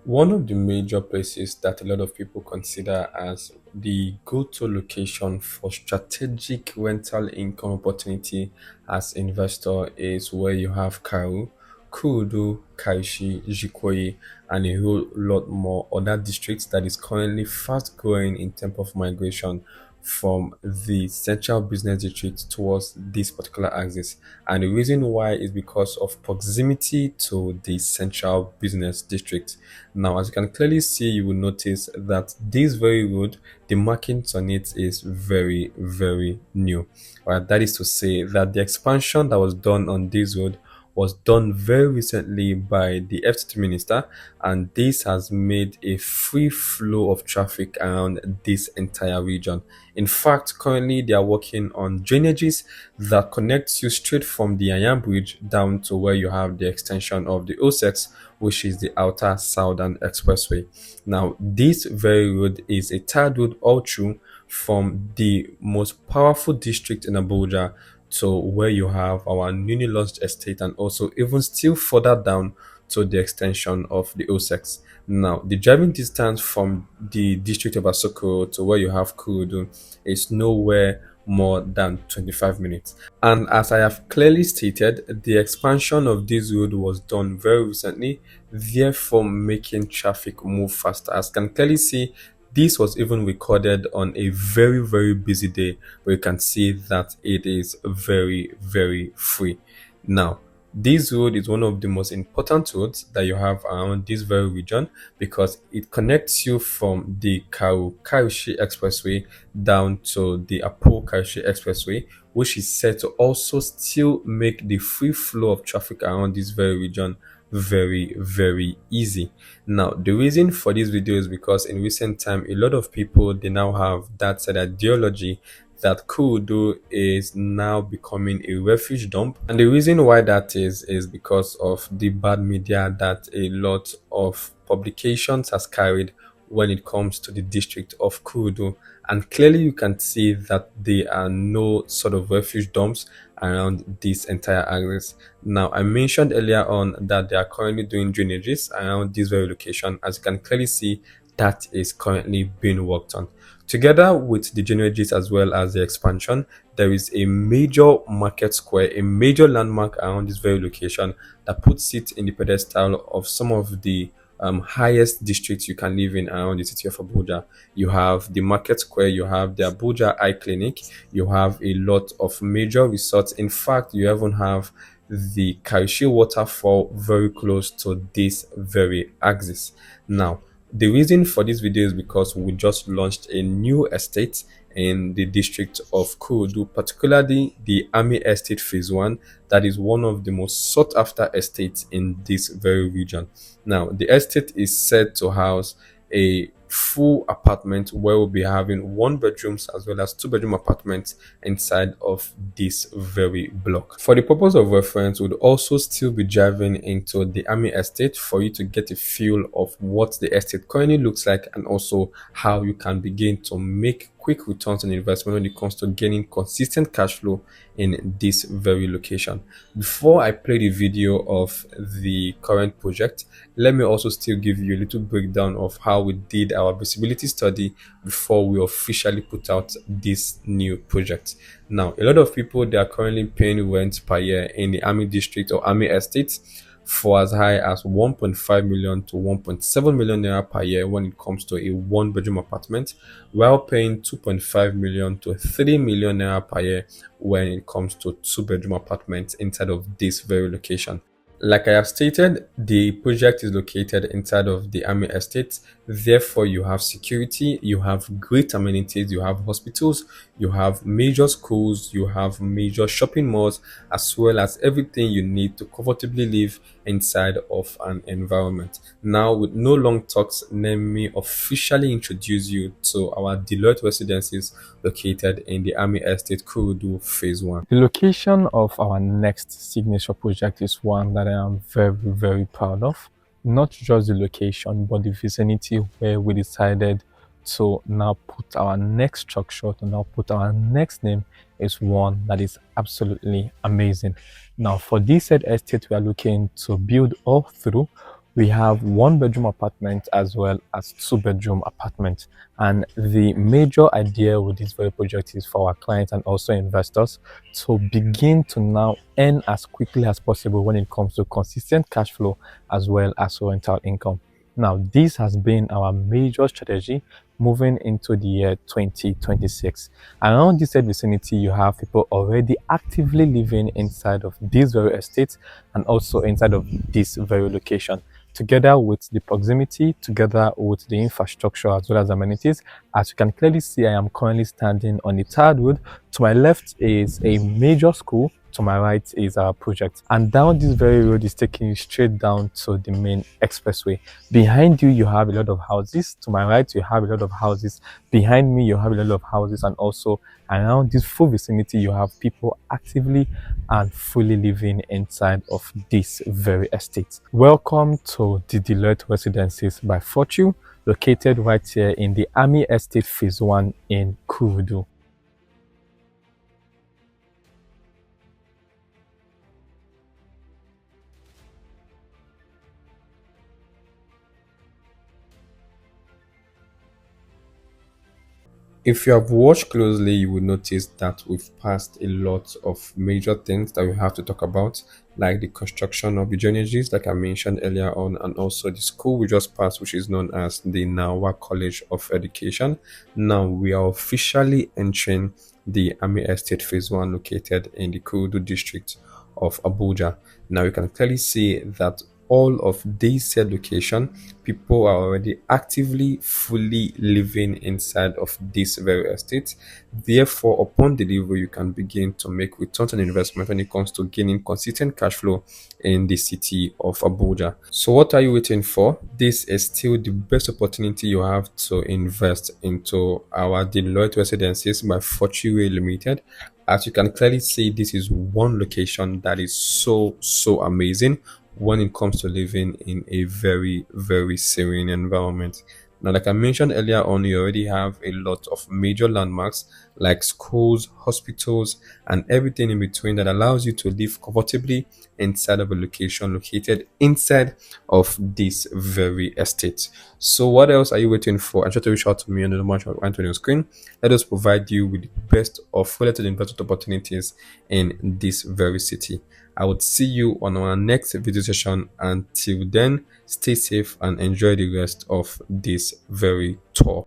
One of the major places that a lot of people consider as the go-to location for strategic rental income opportunity as investor is where you have Kurudu, Kaishi, Jikoyi, and a whole lot more other districts that is currently fast growing in terms of migration from the central business district towards this particular axis. And the reason why is because of proximity to the central business district. Now, as you can clearly see, you will notice that this very road, the markings on it is very, very new. Right? That is to say that the expansion that was done on this road was done very recently by the FTT minister, and this has made a free flow of traffic around this entire region. In fact, currently they are working on drainages that connects you straight from the Iron Bridge down to where you have the extension of the OSEX, which is the Outer Southern Expressway. Now, this very road is a tarred road all through from the most powerful district in Abuja to where you have our newly launched estate, and also even still further down to the extension of the OSEX. Now, the driving distance from the district of Asokoro to where you have Kurudu is nowhere more than 25 minutes. And as I have clearly stated, the expansion of this road was done very recently, therefore making traffic move faster. As you can clearly see, this was even recorded on a very, very busy day where you can see that it is very, very free. Now, this road is one of the most important roads that you have around this very region because it connects you from the Karishi Expressway down to the Apo Karishi Expressway, which is set to also still make the free flow of traffic around this very region very, very easy. Now, the reason for this video is because in recent time, a lot of people, they now have that said ideology that Kurudu is now becoming a refuge dump. And the reason why that is because of the bad media that a lot of publications has carried when it comes to the district of Kurudu. And clearly you can see that there are no sort of refuge dumps around this entire axis. Now, I mentioned earlier on that they are currently doing drainages around this very location. As you can clearly see, that is currently being worked on. Together with the drainages as well as the expansion, there is a major market square, a major landmark around this very location that puts it in the pedestal of some of the highest districts you can live in around the city of Abuja. You have the market square, you have the Abuja Eye Clinic, you have a lot of major resorts. In fact, you even have the Karishi waterfall very close to this very axis. Now, the reason for this video is because we just launched a new estate in the district of Kurudu, particularly the Army Estate Phase 1, that is one of the most sought after estates in this very region. Now, the estate is said to house a full apartment where we'll be having one bedrooms as well as two bedroom apartments inside of this very block. For the purpose of reference, we'd also still be driving into the Army estate for you to get a feel of what the estate currently looks like and also how you can begin to make quick returns on investment when it comes to gaining consistent cash flow in this very location. Before I play the video of the current project, let me also still give you a little breakdown of how we did our visibility study before we officially put out this new project. Now, a lot of people, they are currently paying rent per year in the Army district or Army estates for as high as 1.5 million to 1.7 million naira per year when it comes to a one bedroom apartment, while paying 2.5 million to 3 million naira per year when it comes to two bedroom apartments inside of this very location. Like I have stated, the project is located inside of the Army estate. Therefore, you have security, you have great amenities, you have hospitals, you have major schools, you have major shopping malls, as well as everything you need to comfortably live inside of an environment. Now, with no long talks, let me officially introduce you to our Deloitte residences located in the Army Estate Kurudu Phase 1. The location of our next signature project is one that I am very, very proud of. Not just the location, but the vicinity where we decided to now put our next structure, to now put our next name, is one that is absolutely amazing. Now, for this said estate, we are looking to build all through We have one bedroom apartment as well as two bedroom apartment. And the major idea with this very project is for our clients and also investors to begin to now earn as quickly as possible when it comes to consistent cash flow as well as rental income. Now, this has been our major strategy moving into the year 2026. Around this said vicinity, you have people already actively living inside of this very estate and also inside of this very location. Together with the proximity, together with the infrastructure as well as amenities, as you can clearly see, I am currently standing on the third road. To my left is a major school. To my right is our project. And down this very road is taking you straight down to the main expressway. Behind you, you have a lot of houses. To my right, you have a lot of houses. Behind me, you have a lot of houses. And also around this full vicinity, you have people actively and fully living inside of this very estate. Welcome to the Deloitte Residences by Fortune, located right here in the Army Estate Phase 1 in Kurudu. If you have watched closely, you will notice that we've passed a lot of major things that we have to talk about, like the construction of the drainages, like I mentioned earlier on, and also the school we just passed, which is known as the Nawa College of Education. Now we are officially entering the Army Estate Phase 1 located in the Kurudu district of Abuja. Now you can clearly see that all of this said location, people are already actively fully living inside of this very estate. Therefore, upon delivery, you can begin to make returns on investment when it comes to gaining consistent cash flow in the city of Abuja. So what are you waiting for? This is still the best opportunity you have to invest into our Deloitte Residences by Fortune Limited. As you can clearly see, this is one location that is so amazing when it comes to living in a very serene environment. Now, like I mentioned earlier on, you already have a lot of major landmarks like schools, hospitals, and everything in between that allows you to live comfortably inside of a location located inside of this very estate. So what else are you waiting for? I'm sure to reach out to me on the number right on your screen. Let us provide you with the best of related investment opportunities in this very city. I would see you on our next video session. Until then, stay safe and enjoy the rest of this very tour.